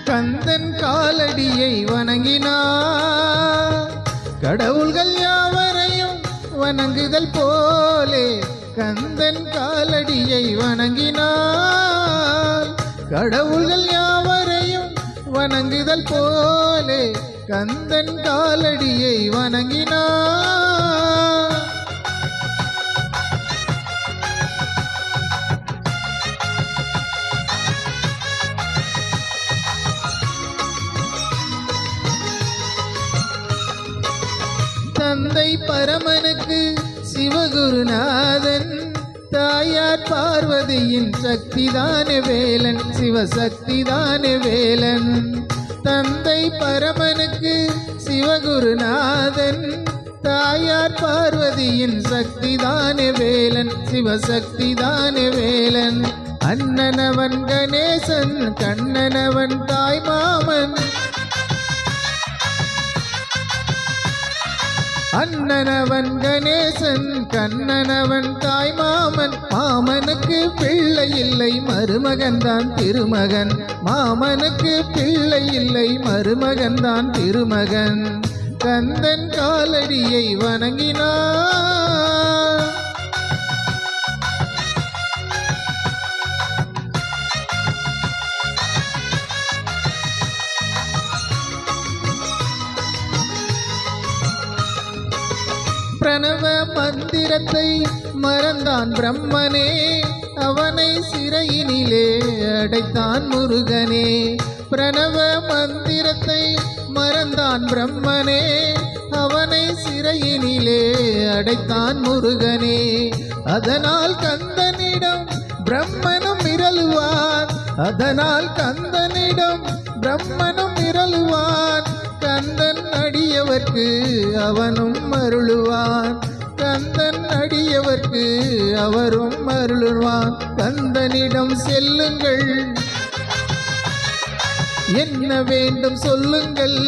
கந்தன் காலடியை வணங்கினார். கடவுள்கள் யாவரையும் வணங்குதல் போலே கந்தன் காலடியை வணங்கினார். கடவுள்கள் யாவரையும் வணங்குதல் போலே கந்தன் காலடியை வணங்கினார். தந்தை பரமனுக்கு சிவகுருநாதன், தாயார் பார்வதியின் சக்திதானே வேலன், சிவசக்திதானே வேலன். தந்தை பரமனுக்கு சிவகுருநாதன், தாயார் பார்வதியின் சக்திதானே வேலன், சிவசக்திதானே வேலன். அண்ணனவன் கணேசன், கண்ணனவன் தாய் மாமன். அண்ணனவன் கணேசன், கண்ணனவன் தாய் மாமன். மாமனுக்கு பிள்ளை இல்லை, மருமகன் தான் திருமகன். மாமனுக்கு பிள்ளை இல்லை, மருமகன் தான் திருமகன். கந்தன் காலடியை வணங்கினார். பிரணவ மந்திரத்தை மறந்தான் பிரம்மனே, அவனை சிறையினிலே அடைத்தான் முருகனே. பிரணவ மந்திரத்தை மறந்தான் பிரம்மனே, அவனை சிறையினிலே அடைத்தான் முருகனே. அதனால் கந்தனிடம் பிரம்மனும் மிரளுவான், அதனால் கந்தனிடம் பிரம்மனும் மிரளுவான். கந்தன் அடியவர்க்கு அவனும் அருளுவான், கந்தன் அடியவர்க்கு அவரும் அருளுவான். கந்தனிடம் செல்லுங்கள், என்ன வேண்டும் சொல்லுங்கள்.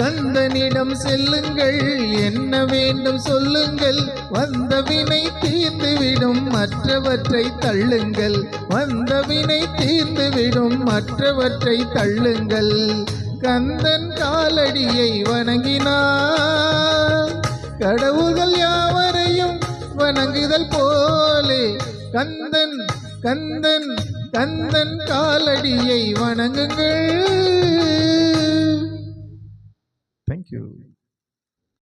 கந்தனிடம் செல்லுங்கள், என்ன வேண்டும் சொல்லுங்கள். வந்த வினை தீர்ந்துவிடும், மற்றவற்றை தள்ளுங்கள். வந்த வினை தீர்ந்துவிடும், மற்றவற்றை தள்ளுங்கள். கந்தன் காலடியை வணங்கினார். கடவுள்கள் யாவரையும் வணங்குதல் போலே கந்தன் கந்தன் கந்தன் காலடியை வணங்குங்கள். Thank you.